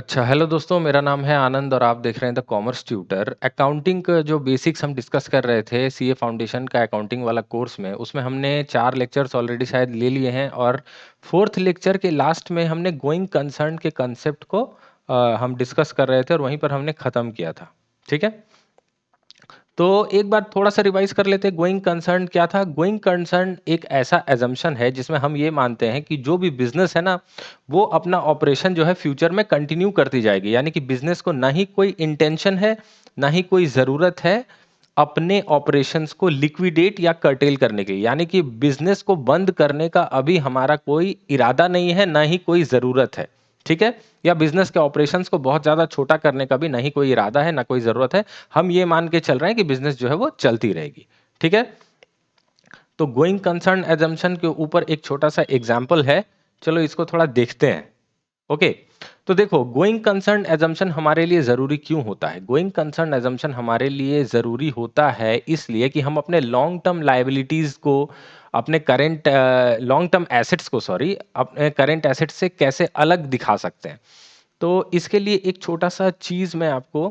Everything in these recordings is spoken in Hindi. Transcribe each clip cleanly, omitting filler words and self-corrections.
अच्छा, हेलो दोस्तों, मेरा नाम है आनंद और आप देख रहे हैं द कॉमर्स ट्यूटर। अकाउंटिंग का जो बेसिक्स हम डिस्कस कर रहे थे, सीए फाउंडेशन का अकाउंटिंग वाला कोर्स में, उसमें हमने 4 लेक्चर्स ऑलरेडी शायद ले लिए हैं और 4th लेक्चर के लास्ट में हमने गोइंग कंसर्न के कांसेप्ट को हम डिस्कस कर रहे थे और वहीं पर हमने ख़त्म किया था। ठीक है? तो एक बार थोड़ा-सा रिवाइज़ कर लेते हैं, गोइंग कंसर्न क्या था? गोइंग कंसर्न एक ऐसा असम्पशन है जिसमें हम ये मानते हैं कि जो भी बिज़नेस है ना, वो अपना ऑपरेशन जो है फ्यूचर में कंटिन्यू करती जाएगी। यानी कि बिज़नेस को ना ही कोई इंटेंशन है, ना ही कोई ज़रूरत है अपने ऑपरेशंस को लिक्विडेट या कर्टेल करने की। यानी कि बिज़नेस को बंद करने का अभी हमारा कोई इरादा नहीं है, ना ही कोई ज़रूरत है। ठीक है? या बिज़नेस के ऑपरेशंस को बहुत ज़्यादा छोटा करने का भी ना ही कोई इरादा है, ना कोई ज़रूरत है। हम ये मान के चल रहे हैं कि बिज़नेस जो है वो चलती रहेगी। ठीक है? तो गोइंग कंसर्न असम्पशन के ऊपर एक छोटा-सा एग्ज़ाम्पल है। चलो इसको थोड़ा देखते हैं। ओके, तो देखो गोइंग कंसर्न असम्पशन हमारे लिए ज़रूरी क्यों होता है? गोइंग कंसर्न असम्पशन हमारे लिए ज़रूरी होता है इसलिए कि हम अपने लॉन्ग टर्म लायबिलिटीज़ को अपने करंट लॉन्ग टर्म एसेट्स को सॉरी अपने करंट एसेट्स से कैसे अलग दिखा सकते हैं। तो इसके लिए एक छोटा-सा चीज़ मैं आपको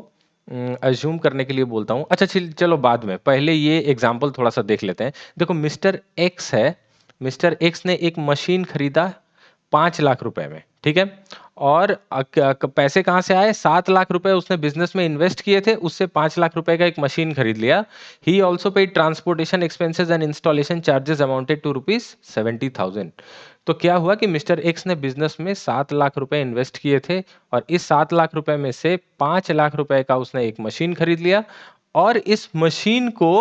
अज़्यूम करने के लिए बोलता हूँ। अच्छा चलो बाद में, पहले ये एग्ज़ाम्पल थोड़ा-सा देख लेते हैं। देखो मिस्टर एक्स है, मिस्टर एक्स ने एक मशीन खरीदा 5 लाख रुपए में, ठीक है? और पैसे कहाँ से आए? 7 लाख रुपए उसने बिज़नेस में इन्वेस्ट किए थे, उससे 5 लाख रुपए का एक मशीन खरीद लिया। He also paid transportation expenses and installation charges amounted to rupees 70,000। तो क्या हुआ कि मिस्टर एक्स ने बिज़नेस में 7 लाख रुपए इन्वेस्ट किए थे और इस 7 लाख रुपए में से 5 लाख रुपए का उसने एक मशीन खरीद लिया और इस मशीन को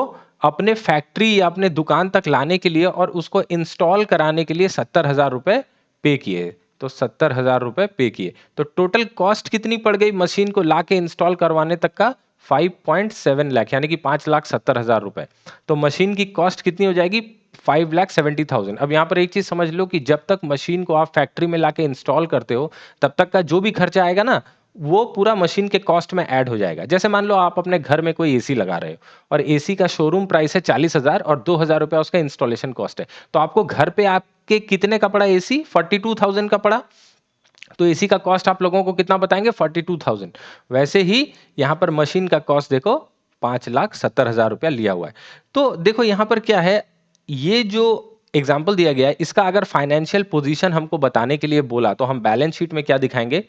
अपने फैक्ट्री या अपने दुकान तक लाने के लिए और उसको इंस्टॉल कराने के लिए 70,000 रुपए पे किए। तो 70,000 रुपए पे किए। तो टोटल कॉस्ट कितनी पड़ गई मशीन को लाके इंस्टॉल करवाने तक का? 5.7 लाख यानी कि 5,70,000 रुपए। तो मशीन की कॉस्ट कितनी हो जाएगी? 5,70,000। अब यहाँ पर एक चीज़ समझ लो कि जब तक मशीन को आप फैक्ट्री में लाके इंस्टॉल करते हो, तब तक का जो भी खर्चा आएगा ना, वो पूरा मशीन के कॉस्ट में ऐड हो जाएगा। जैसे मान लो आप अपने घर में कोई एसी लगा रहे हो और एसी का शोरूम प्राइस है 40,000 और 2,000 रुपया उसका इंस्टॉलेशन कॉस्ट है। तो आपको घर पे आपके कितने का पड़ा एसी? 42,000 का पड़ा। तो एसी का कॉस्ट आप लोगों को कितना बताएंगे? 42,000। वैसे ही यहाँ पर मशीन का कॉस्ट देखो 5,70,000 रुपया लिया हुआ है। तो देखो यहाँ पर क्या है, ये जो एग्जाम्पल दिया गया है इसका अगर फाइनेंशियल पोजीशन हमको बताने के लिए बोला तो हम बैलेंस शीट में क्या दिखाएंगे?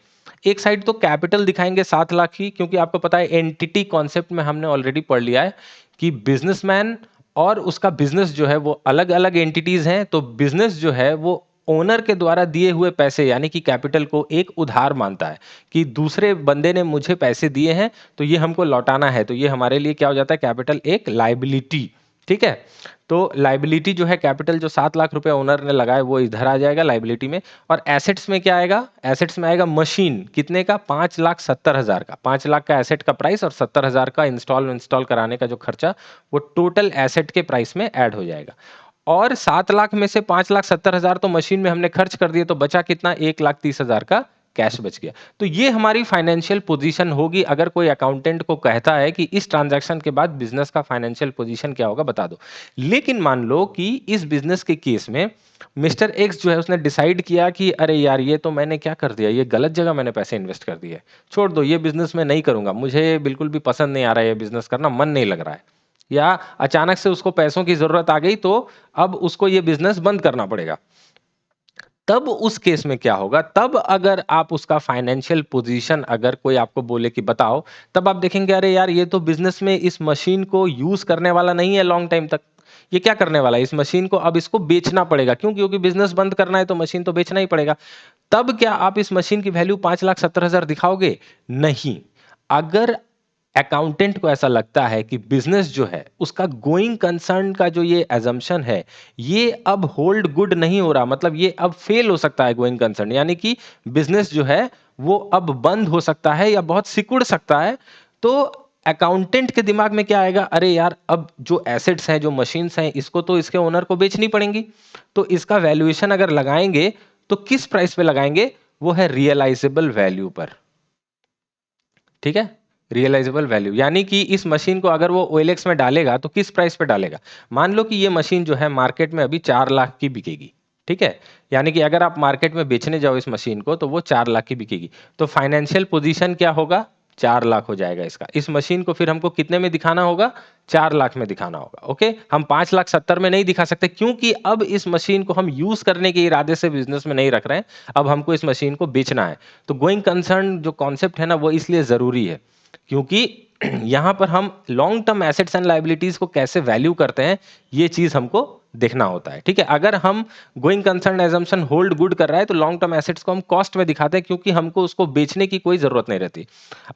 एक साइड तो कैपिटल दिखाएंगे 7 लाख की, क्योंकि आपको पता है एंटिटी कॉन्सेप्ट में हमने ऑलरेडी पढ़ लिया है कि बिजनेसमैन और उसका बिजनेस जो है वो अलग अलग एंटिटीज हैं। तो बिजनेस जो है वो ओनर के द्वारा दिए हुए पैसे यानी कि कैपिटल को एक उधार मानता है कि दूसरे बंदे ने मुझे पैसे दिए हैं तो ये हमको लौटाना है। तो ये हमारे लिए क्या हो जाता है? कैपिटल एक लाइबिलिटी। ठीक है? तो लाइबिलिटी जो है कैपिटल जो 7 लाख रुपए ओनर ने लगाए वो इधर आ जाएगा लाइबिलिटी में। और एसेट्स में क्या आएगा? एसेट्स में आएगा मशीन कितने का? 5,70,000 का। 5 लाख का एसेट का प्राइस और 70,000 का इंस्टॉल कराने का जो खर्चा, वो टोटल एसेट के प्राइस में ऐड हो जाएगा। और 7 लाख में से 5,70,000 तो मशीन में हमने खर्च कर दिए, तो बचा कितना? 1,30,000 का कैश बच गया। तो ये हमारी फाइनेंशियल पोजीशन होगी अगर कोई अकाउंटेंट को कहता है कि इस ट्रांजैक्शन के बाद बिजनेस का फाइनेंशियल पोजीशन क्या होगा बता दो। लेकिन मान लो कि इस बिजनेस के केस में मिस्टर एक्स जो है उसने डिसाइड किया कि अरे यार ये तो मैंने क्या कर दिया, ये गलत जगह मैंने पैसे इन्वेस्ट कर दिए, छोड़ दो ये बिजनेस मैं नहीं करूंगा, मुझे बिल्कुल भी पसंद नहीं आ रहा है, ये बिजनेस करना मन नहीं लग रहा है। या अचानक से उसको पैसों की जरूरत आ गई तो अब उसको ये बिजनेस बंद करना पड़ेगा। तब उस केस में क्या होगा? तब अगर आप उसका फाइनेंशियल पोजीशन अगर कोई आपको बोले कि बताओ, तब आप देखेंगे अरे यार ये तो बिजनेस में इस मशीन को यूज करने वाला नहीं है लॉन्ग टाइम तक। ये क्या करने वाला है? इस मशीन को अब इसको बेचना पड़ेगा। क्यों? क्योंकि बिजनेस बंद करना है तो मशीन तो बेचना ही पड़ेगा। तब क्या आप इस मशीन की वैल्यू 5,70,000 दिखाओगे? नहीं। अगर अकाउंटेंट को ऐसा लगता है कि बिजनेस जो है उसका गोइंग कंसर्न का जो ये एजम्पशन है, ये अब होल्ड गुड नहीं हो रहा, मतलब ये अब फेल हो सकता है गोइंग कंसर्न, यानी कि बिजनेस जो है वो अब बंद हो सकता है या बहुत सिकुड़ सकता है। तो अकाउंटेंट के दिमाग में क्या आएगा? अरे यार अब जो एसेट्स हैं जो मशीन्स हैं इसको तो इसके ओनर को बेचनी पड़ेंगी। तो इसका वैल्यूएशन अगर लगाएंगे तो किस प्राइस पे लगाएंगे? वो है रियलाइजेबल वैल्यू पर। ठीक है? रियलाइजेबल वैल्यू यानी कि इस मशीन को अगर वो ओएलएक्स में डालेगा तो किस प्राइस पे डालेगा? मान लो कि ये मशीन जो है मार्केट में अभी 4 लाख की बिकेगी। ठीक है, यानी कि अगर आप मार्केट में बेचने जाओ इस मशीन को तो वो 4 लाख की बिकेगी। तो फाइनेंशियल पोजीशन क्या होगा, 4 लाख हो जाएगा इसका। इस मशीन को फिर हमको कितने में दिखाना होगा, 4 लाख में दिखाना होगा। ओके, हम 5,70,000 में नहीं दिखा सकते, क्योंकि अब इस मशीन को हम यूज करने के इरादे से बिजनेस में नहीं रख रहे हैं, अब हमको इस मशीन को बेचना है। तो गोइंग कंसर्न जो कॉन्सेप्ट है ना, वो इसलिए जरूरी है क्योंकि यहां पर हम long term assets and liabilities को कैसे वैल्यू करते हैं, ये चीज हमको देखना होता है। ठीक है, अगर हम going concern assumption hold good कर रहा है तो लॉन्ग टर्म एसेट्स को हम कॉस्ट में दिखाते हैं, क्योंकि हमको उसको बेचने की कोई जरूरत नहीं रहती।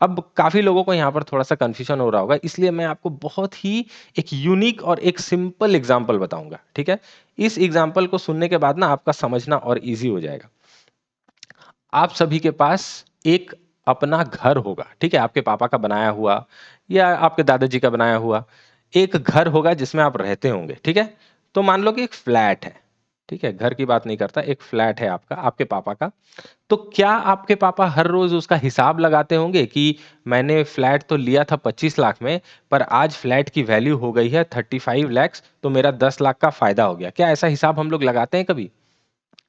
अब काफी लोगों को यहां पर थोड़ा सा कंफ्यूजन हो रहा होगा, इसलिए मैं आपको बहुत ही एक यूनिक और एक सिंपल एग्जाम्पल बताऊंगा। ठीक है, इस एग्जाम्पल को सुनने के बाद ना आपका समझना और ईजी हो जाएगा। आप सभी के पास एक अपना घर होगा, ठीक है, आपके पापा का बनाया हुआ या आपके दादाजी का बनाया हुआ एक घर होगा जिसमें आप रहते होंगे। ठीक है, तो मान लो कि एक फ्लैट है, ठीक है, घर की बात नहीं करता, एक फ्लैट है आपका, आपके पापा का। तो क्या आपके पापा हर रोज उसका हिसाब लगाते होंगे कि मैंने फ्लैट तो लिया था 25 लाख में, पर आज फ्लैट की वैल्यू हो गई है 35 लैक्स, तो मेरा 10 लाख का फायदा हो गया? क्या ऐसा हिसाब हम लोग लगाते हैं कभी?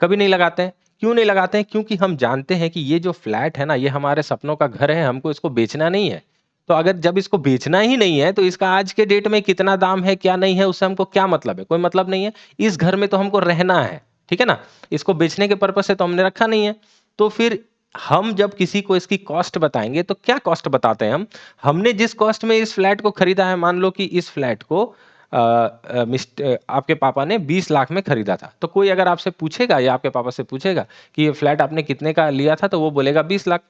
कभी नहीं लगाते हैं। क्यों नहीं लगाते हैं? क्योंकि हम जानते हैं कि ये जो फ्लैट है ना, ये हमारे सपनों का घर है, हमको इसको बेचना नहीं है। तो अगर जब इसको बेचना ही नहीं है तो इसका आज के डेट में कितना दाम है क्या नहीं है उससे हमको क्या मतलब है? कोई मतलब नहीं है। इस घर में तो हमको रहना है, ठीक है ना, इसको बेचने के पर्पज से तो हमने रखा नहीं है। तो फिर हम जब किसी को इसकी कॉस्ट बताएंगे तो क्या कॉस्ट बताते हैं हम? हमने जिस कॉस्ट में इस फ्लैट को खरीदा है, मान लो कि इस फ्लैट को आपके पापा ने 20 लाख में खरीदा था, तो कोई अगर आपसे पूछेगा या आपके पापा से पूछेगा कि ये फ्लैट आपने कितने का लिया था, तो वो बोलेगा 20 लाख।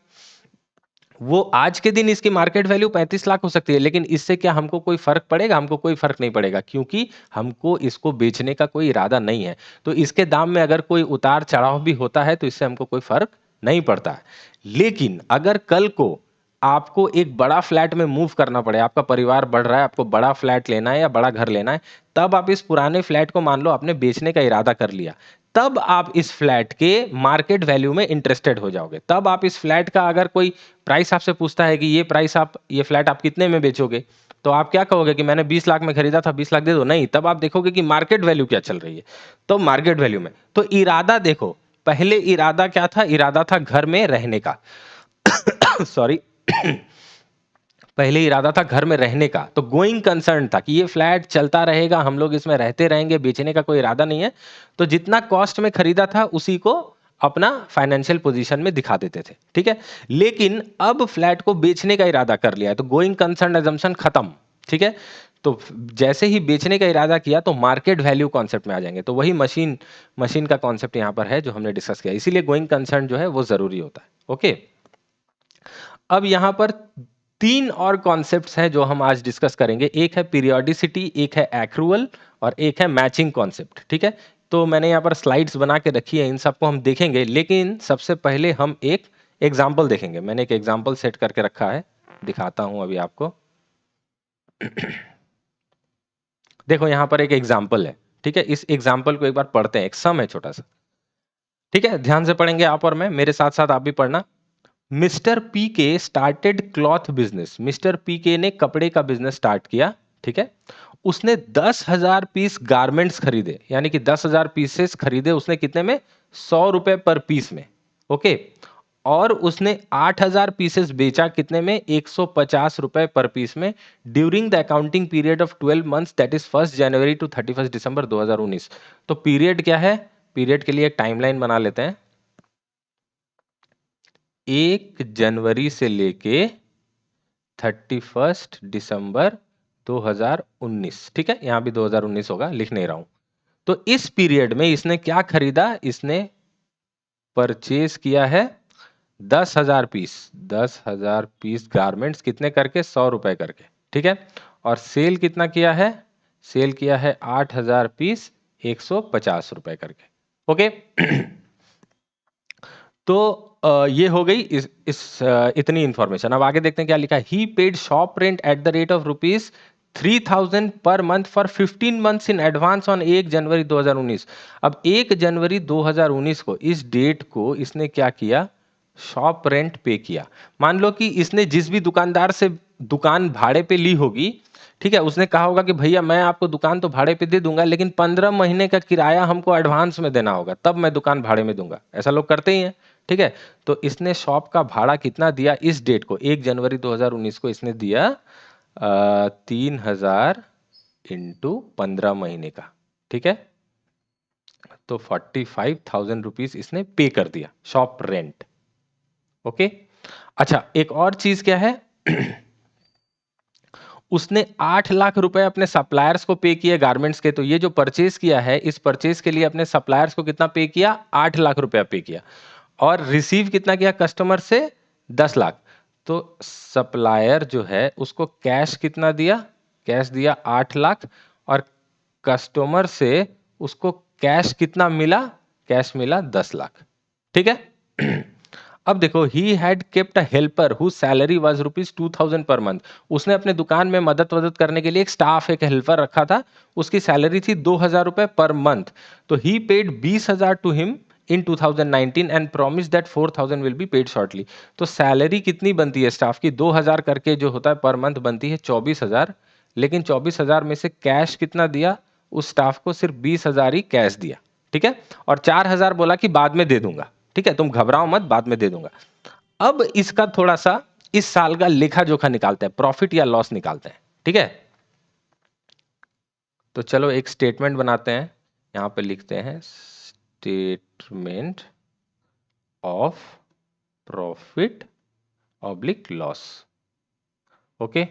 वो आज के दिन इसकी मार्केट वैल्यू 35 लाख हो सकती है, लेकिन इससे क्या हमको कोई फर्क पड़ेगा? हमको कोई फर्क नहीं पड़ेगा, क्योंकि हमको इसको बेचने का कोई इरादा नहीं है। तो इसके दाम में अगर कोई उतार चढ़ाव भी होता है तो इससे हमको कोई फर्क नहीं पड़ता है। लेकिन अगर कल को आपको एक बड़ा फ्लैट में मूव करना पड़े, आपका परिवार बढ़ रहा है, आपको बड़ा फ्लैट लेना है या बड़ा घर लेना है, तब आप इस पुराने फ्लैट को मान लो आपने बेचने का इरादा कर लिया, तब आप इस फ्लैट के मार्केट वैल्यू में इंटरेस्टेड हो जाओगे। तब आप इस फ्लैट का अगर कोई प्राइस आपसे पूछता है कि ये प्राइस आप ये फ्लैट आप कितने में बेचोगे, तो आप क्या कहोगे कि मैंने 20 लाख में खरीदा था, 20 लाख दे दो? नहीं, तब आप देखोगे कि मार्केट वैल्यू क्या चल रही है। तो मार्केट वैल्यू में तो इरादा देखो, पहले इरादा क्या था? इरादा था घर में रहने का। सॉरी। पहले इरादा था घर में रहने का, तो गोइंग कंसर्न था कि ये फ्लैट चलता रहेगा, हम लोग इसमें रहते रहेंगे, बेचने का कोई इरादा नहीं है। तो जितना कॉस्ट में खरीदा था उसी को अपना फाइनेंशियल पोजीशन में दिखा देते थे, ठीक है। लेकिन अब फ्लैट को बेचने का इरादा कर लिया है तो गोइंग कंसर्न एजम्पशन खत्म, ठीक है। तो जैसे ही बेचने का इरादा किया तो मार्केट वैल्यू कॉन्सेप्ट में आ जाएंगे। तो वही मशीन मशीन का कॉन्सेप्ट यहां पर है जो हमने डिस्कस किया, इसीलिए गोइंग कंसर्न जो है वो जरूरी होता है। ओके, अब यहां पर तीन और कॉन्सेप्ट्स हैं जो हम आज डिस्कस करेंगे। एक है पीरियोडिसिटी, एक है एक्रूअल और एक है मैचिंग कॉन्सेप्ट, ठीक है। तो मैंने यहाँ पर स्लाइड्स बना के रखी है, इन सबको हम देखेंगे, लेकिन सबसे पहले हम एक एग्जाम्पल देखेंगे। मैंने एक एग्जाम्पल सेट करके रखा है, दिखाता हूं अभी आपको। देखो यहाँ पर एक एग्जाम्पल है, ठीक है। इस एग्जाम्पल को एक बार पढ़ते हैं, एक सम है छोटा सा, ठीक है। ध्यान से पढ़ेंगे आप और मैं, मेरे साथ साथ आप भी पढ़ना। मिस्टर पी के started cloth business. Mister P के ने कपड़े का बिजनेस स्टार्ट किया, ठीक है। उसने 10,000 पीस गारमेंट्स खरीदे, यानी कि 10,000 पीसेस खरीदे उसने, कितने में? 100 रुपए पर पीस में, ओके। और उसने 8,000 पीसेस बेचा, कितने में? 150 रुपए पर पीस में, during the accounting period of 12 months, that is 1 January to 31 December 2019। तो पीरियड क्या है? पीरियड के लिए एक टाइमलाइन बना लेते हैं। 1 जनवरी से लेके 31 दिसंबर 2019, ठीक है। यहां भी 2019 होगा, लिख नहीं रहा हूं। तो इस पीरियड में इसने क्या खरीदा? इसने परचेज किया है 10,000 पीस, 10,000 पीस गारमेंट्स, कितने करके? 100 रुपए करके, ठीक है। और सेल कितना किया है? सेल किया है 8,000 पीस, 150 रुपए करके, ओके। तो ये हो गई इतनी इंफॉर्मेशन। अब आगे देखते हैं क्या लिखा है। He paid shop rent at the rate of ₹3,000 पर month for 15 months in advance on 1 January 2019। अब 1 जनवरी 2019 को, इस डेट को इसने क्या किया? शॉप रेंट पे किया। मान लो कि इसने जिस भी दुकानदार से दुकान भाड़े पे ली होगी, ठीक है, उसने कहा होगा कि भैया मैं आपको दुकान तो भाड़े पे दे दूंगा, लेकिन 15 महीने का किराया हमको एडवांस में देना होगा, तब मैं दुकान भाड़े में दूंगा। ऐसा लोग करते ही हैं। ठीक है, तो इसने शॉप का भाड़ा कितना दिया इस डेट को, 1 जनवरी 2019 को इसने दिया 3,000 इंटू 15 महीने का। ठीक है, तो 45,000 रुपीज इसने पे कर दिया शॉप रेंट। ओके, अच्छा एक और चीज क्या है उसने 8 लाख रुपए अपने सप्लायर्स को पे किए गारमेंट्स के। तो ये जो परचेज किया है, इस परचेज के लिए अपने सप्लायर्स को कितना पे किया, 8 लाख रुपया पे किया। और रिसीव कितना किया कस्टमर से, 10 लाख। तो सप्लायर जो है उसको कैश कितना दिया, कैश दिया 8 लाख, और कस्टमर से उसको कैश कितना मिला, कैश मिला 10 लाख। ठीक है अब देखो, he had kept a helper who salary was ₹2,000 per month. उसने अपने दुकान में मदद वदद करने के लिए एक स्टाफ, एक हेल्पर रखा था, उसकी सैलरी थी 2,000 रुपए पर मंथ। तो he paid 20,000 to him in 2019 and promise that 4,000 will be paid shortly. तो सैलरी कितनी बनती है स्टाफ की, 2,000 करके जो होता है पर मंथ बनती है 24,000, लेकिन 24,000 में से कैश कितना दिया उस स्टाफ को, सिर्फ 20,000 ही कैश दिया। ठीक है, और 4,000 बोला कि बाद में दे दूंगा। ठीक है, तुम घबराओ मत, बाद में दे दूंगा। अब इसका थोड़ा सा इस साल का लेखा जोखा निकालते हैं, प्रॉफिट या लॉस निकालते हैं। ठीक है, तो चलो एक स्टेटमेंट बनाते हैं, यहां पे लिखते हैं statement of profit oblique loss. Okay,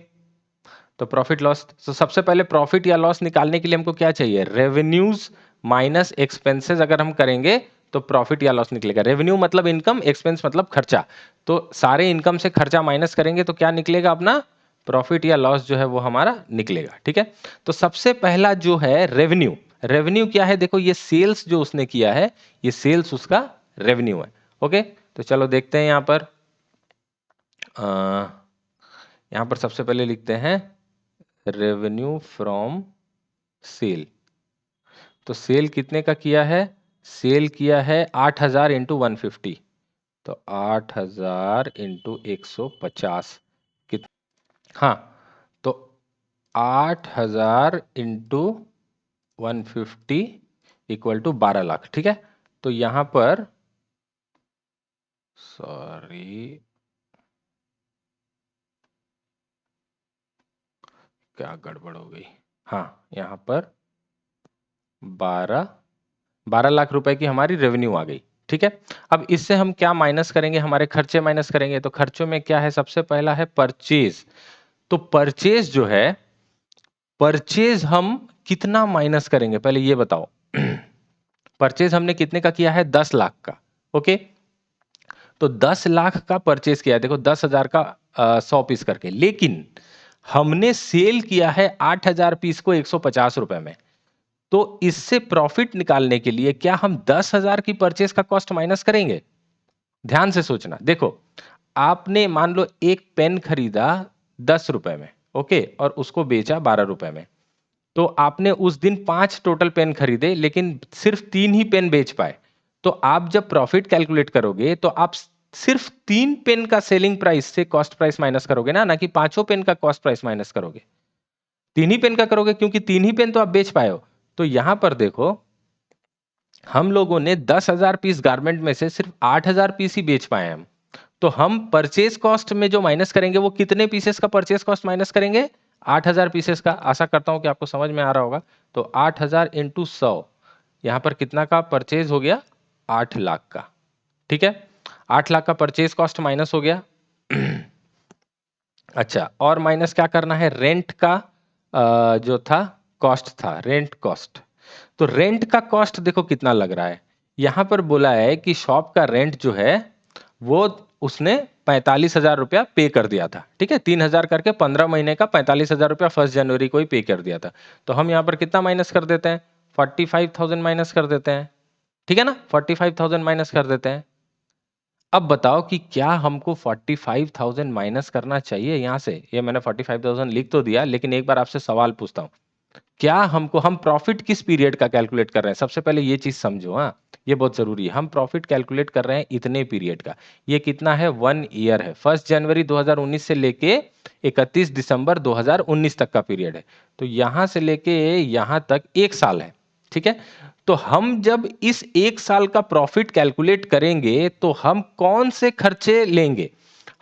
तो प्रॉफिट लॉस, तो सबसे पहले प्रॉफिट या लॉस निकालने के लिए हमको क्या चाहिए, रेवेन्यूज माइनस एक्सपेंसेस। अगर हम करेंगे तो प्रॉफिट या लॉस निकलेगा। रेवेन्यू मतलब इनकम, एक्सपेंस मतलब खर्चा। तो सारे इनकम से खर्चा माइनस करेंगे तो क्या निकलेगा अपना, प्रॉफिट या लॉस जो है वो हमारा निकलेगा। ठीक है, तो सबसे पहला जो है रेवेन्यू। रेवेन्यू क्या है, देखो ये सेल्स जो उसने किया है, ये सेल्स उसका रेवेन्यू है। ओके, तो चलो देखते हैं यहां पर। यहां पर सबसे पहले लिखते हैं रेवेन्यू फ्रॉम सेल। तो सेल कितने का किया है, सेल किया है 8,000 इंटू 150। तो 8,000 इंटू 150 कित हाँ, तो 8,000 इंटू 150 इक्वल टू 12 लाख। ठीक है, तो यहां पर सॉरी, क्या गड़बड़ हो गई। हाँ, यहां पर 12 लाख रुपए की हमारी रेवेन्यू आ गई। ठीक है, अब इससे हम क्या माइनस करेंगे, हमारे खर्चे माइनस करेंगे। तो खर्चों में क्या है, सबसे पहला है परचेज। तो परचेज जो है, परचेज हम कितना माइनस करेंगे पहले ये बताओ परचेज हमने कितने का किया है, 10 लाख का। ओके, तो 10 लाख का परचेज किया है, देखो 10,000 का 100 पीस करके, लेकिन हमने सेल किया है 8,000 पीस को 150 रुपए में। तो इससे प्रॉफिट निकालने के लिए क्या हम 10,000 की परचेस का कॉस्ट माइनस करेंगे। ध्यान से सोचना, देखो आपने मान लो एक पेन खरीदा 10 रुपए में, ओके, और उसको बेचा 12 रुपए में। तो आपने उस दिन 5 टोटल पेन खरीदे, लेकिन सिर्फ 3 ही पेन बेच पाए। तो आप जब प्रॉफिट कैलकुलेट करोगे तो आप सिर्फ 3 पेन का सेलिंग प्राइस से कॉस्ट प्राइस माइनस करोगे ना कि पांचों पेन का कॉस्ट प्राइस माइनस करोगे। 3 ही पेन का करोगे, क्योंकि 3 ही पेन तो आप बेच पाए हो। तो यहां पर देखो, हम लोगों ने 10,000 पीस गारमेंट में से सिर्फ 8,000 पीस ही बेच पाए हम। तो हम परचेज कॉस्ट में जो माइनस करेंगे वो कितने पीसेस का परचेज कॉस्ट माइनस करेंगे, 8,000 पीसेस का। आशा करता हूं कि आपको समझ में आ रहा होगा। तो 8,000 इंटू 100, यहां पर कितना का परचेज हो गया, 8 लाख का। ठीक है, 8 लाख का परचेज कॉस्ट माइनस हो गया अच्छा, और माइनस क्या करना है, रेंट का जो था कॉस्ट था, रेंट कॉस्ट। तो रेंट का कॉस्ट देखो कितना लग रहा है। यहां पर बोला है कि शॉप का रेंट जो है वो उसने 45,000 रुपया पे कर दिया था। ठीक है, 3,000 करके 15 महीने का 45,000 रुपया 1 जनवरी को ही पे कर दिया था। तो हम यहां पर कितना माइनस कर देते हैं, 45,000 माइनस कर देते हैं। ठीक है ना, 45,000 माइनस कर देते हैं। अब बताओ कि क्या हमको 45,000 माइनस करना चाहिए यहां से। ये मैंने 45,000 लिख तो दिया, लेकिन एक बार आपसे सवाल पूछता हूं, क्या हमको हम प्रॉफिट किस पीरियड का कैलकुलेट कर रहे हैं, सबसे पहले ये चीज समझो। हाँ, ये बहुत जरूरी है। हम प्रॉफिट कैलकुलेट कर रहे हैं इतने पीरियड का। ये कितना है, 1 ईयर है। 1 जनवरी 2019 से लेके 31 दिसंबर 2019 तक का पीरियड है। तो यहां से लेके यहां तक 1 साल है। ठीक है, तो हम जब इस 1 साल का प्रॉफिट कैलकुलेट करेंगे तो हम कौन से खर्चे लेंगे,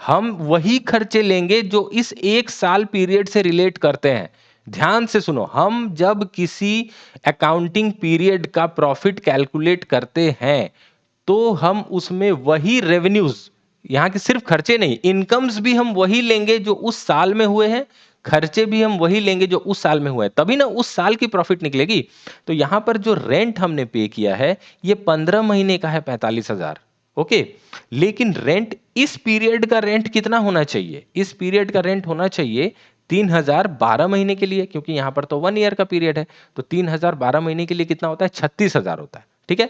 हम वही खर्चे लेंगे जो इस 1 साल पीरियड से रिलेट करते हैं। ध्यान से सुनो, हम जब किसी अकाउंटिंग पीरियड का प्रॉफिट कैलकुलेट करते हैं तो हम उसमें वही रेवेन्यूज, यहां के सिर्फ खर्चे नहीं, इनकम्स भी हम वही लेंगे जो उस साल में हुए हैं, खर्चे भी हम वही लेंगे जो उस साल में हुए हैं, तभी ना उस साल की प्रॉफिट निकलेगी। तो यहां पर जो रेंट हमने पे किया है ये 15 महीने का है, 45,000। ओके, लेकिन रेंट, इस पीरियड का रेंट कितना होना चाहिए, इस पीरियड का रेंट होना चाहिए 3,000 12 महीने के लिए, क्योंकि यहां पर तो 1 ईयर का पीरियड है। तो 3,000 12 महीने के लिए कितना होता है, 36,000 होता है। ठीक है,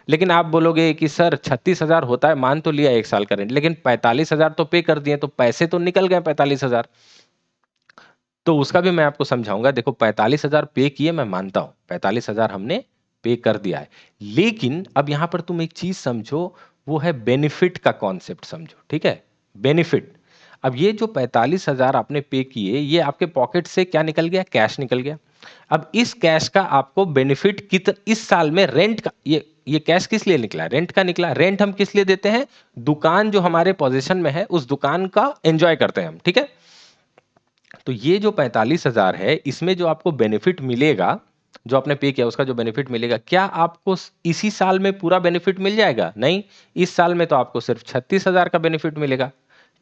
लेकिन आप बोलोगे कि सर 36,000 होता है, मान तो लिया 1 साल का रेंट, लेकिन 45,000 तो पे कर दिए, तो पैसे तो निकल गए 45,000। तो उसका भी मैं आपको समझाऊंगा। देखो 45,000 पे किए, मैं मानता हूं 45,000 हमने पे कर दिया है, लेकिन अब यहां पर तुम एक चीज समझो, वो है बेनिफिट का कॉन्सेप्ट समझो। ठीक है, बेनिफिट। अब ये जो 45,000 आपने पे किए, ये आपके पॉकेट से क्या निकल गया, कैश निकल गया। अब इस कैश का आपको बेनिफिट इस साल में रेंट का, ये कैश किस लिए निकला, रेंट का निकला। रेंट हम किस लिए देते हैं, दुकान जो हमारे पोजीशन में है उस दुकान का एंजॉय करते हैं हम। ठीक है, तो ये जो 45,000 है, इसमें जो आपको बेनिफिट मिलेगा, जो आपने पे किया उसका जो बेनिफिट मिलेगा, क्या आपको इसी साल में पूरा बेनिफिट मिल जाएगा, नहीं। इस साल में तो आपको सिर्फ 36,000 का बेनिफिट मिलेगा।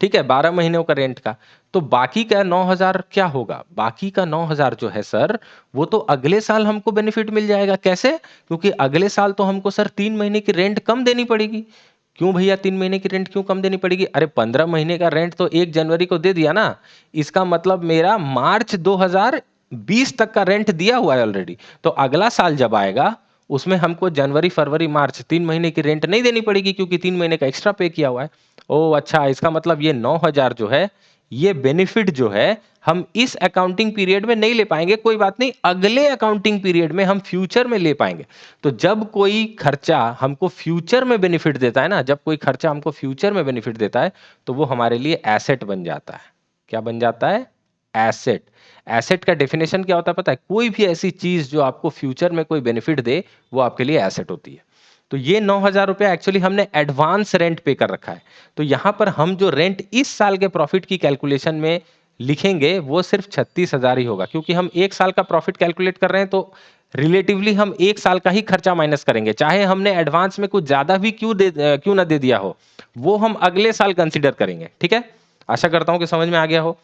ठीक है, 12 महीनों का रेंट का। तो बाकी का 9,000 क्या होगा, बाकी का 9,000 जो है सर, वो तो अगले साल हमको बेनिफिट मिल जाएगा। कैसे, क्योंकि अगले साल तो हमको सर 3 महीने की रेंट कम देनी पड़ेगी। क्यों भैया 3 महीने की रेंट क्यों कम देनी पड़ेगी, अरे 15 महीने का रेंट तो 1 जनवरी को दे दिया ना, इसका मतलब मेरा मार्च 2020 तक का रेंट दिया हुआ है ऑलरेडी। तो अगला साल जब आएगा उसमें हमको जनवरी फरवरी मार्च 3 महीने की रेंट नहीं देनी पड़ेगी, क्योंकि 3 महीने का एक्स्ट्रा पे किया हुआ है। ओ अच्छा, इसका मतलब ये 9,000 जो है, ये बेनिफिट जो है, हम इस अकाउंटिंग पीरियड में नहीं ले पाएंगे। कोई बात नहीं, अगले अकाउंटिंग पीरियड में हम फ्यूचर में ले पाएंगे। तो जब कोई खर्चा हमको फ्यूचर में बेनिफिट देता है ना, जब कोई खर्चा हमको फ्यूचर में बेनिफिट देता है, तो वो हमारे लिए एसेट बन जाता है। क्या बन जाता है, एसेट। एसेट का डेफिनेशन क्या होता है पता है, कोई भी ऐसी चीज जो आपको फ्यूचर में कोई बेनिफिट दे, वो आपके लिए एसेट होती है। तो ये 9,000 रुपया एक्चुअली हमने एडवांस रेंट पे कर रखा है। तो यहां पर हम जो रेंट इस साल के प्रॉफिट की कैलकुलेशन में लिखेंगे वो सिर्फ 36,000 ही होगा, क्योंकि हम 1 साल का प्रॉफिट कैलकुलेट कर रहे हैं। तो रिलेटिवली हम 1 साल का ही खर्चा माइनस करेंगे, चाहे हमने एडवांस में कुछ ज्यादा भी क्यों ना दे दिया हो, वो हम अगले साल कंसिडर करेंगे। ठीक है, आशा करता हूं कि समझ में आ गया हो।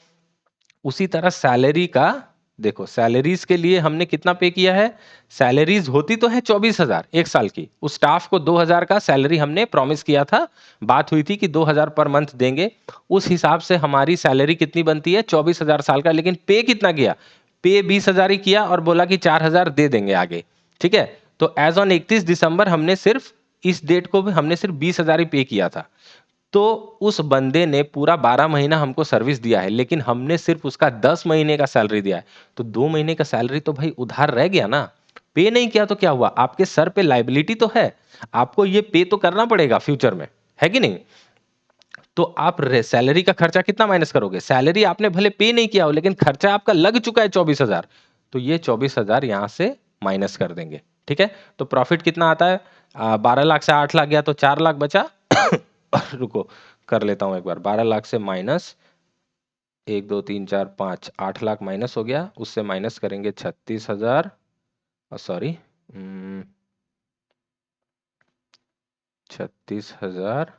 उसी तरह सैलरी का, देखो सैलरीज के लिए हमने कितना पे किया है, सैलरीज होती तो है 24,000 1 साल की, उस स्टाफ को 2,000 का सैलरी हमने प्रॉमिस किया था, बात हुई थी कि 2,000 पर मंथ देंगे। उस हिसाब से हमारी सैलरी कितनी बनती है, 24,000 साल का, लेकिन पे कितना किया, पे 20,000 ही किया और बोला कि 4,000 दे देंगे आगे। ठीक है, तो एज ऑन 31 दिसंबर हमने सिर्फ, इस डेट को भी हमने सिर्फ 20,000 ही पे किया था। तो उस बंदे ने पूरा 12 महीना हमको सर्विस दिया है, लेकिन हमने सिर्फ उसका 10 महीने का सैलरी दिया है। तो 2 महीने का सैलरी तो भाई उधार रह गया ना। पे नहीं किया तो क्या हुआ, आपके सर पे लाइबिलिटी तो है, आपको ये पे तो करना पड़ेगा फ्यूचर में, है कि नहीं। तो आप सैलरी का खर्चा कितना माइनस करोगे, सैलरी आपने भले पे नहीं किया हो लेकिन खर्चा आपका लग चुका है 24,000, तो ये 24,000 यहां से माइनस कर देंगे। ठीक है, तो प्रॉफिट कितना आता है, 12 लाख से 8 लाख गया तो 4 लाख बचा। रुको, कर लेता हूं एक बार, 12 लाख से माइनस 1 2 3 4 5, 8 लाख माइनस हो गया, उससे माइनस करेंगे 36,000, सॉरी 36,000,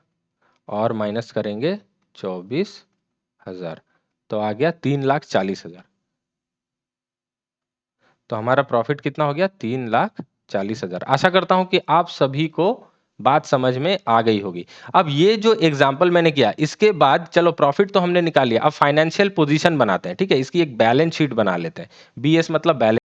और माइनस करेंगे 24,000, तो आ गया 3,40,000। तो हमारा प्रॉफिट कितना हो गया, 3,40,000। आशा करता हूं कि आप सभी को बात समझ में आ गई होगी। अब ये जो एग्जाम्पल मैंने किया, इसके बाद चलो प्रॉफिट तो हमने निकाल लिया, अब फाइनेंशियल पोजीशन बनाते हैं। ठीक है, इसकी एक बैलेंस शीट बना लेते हैं। बीएस मतलब बैलेंस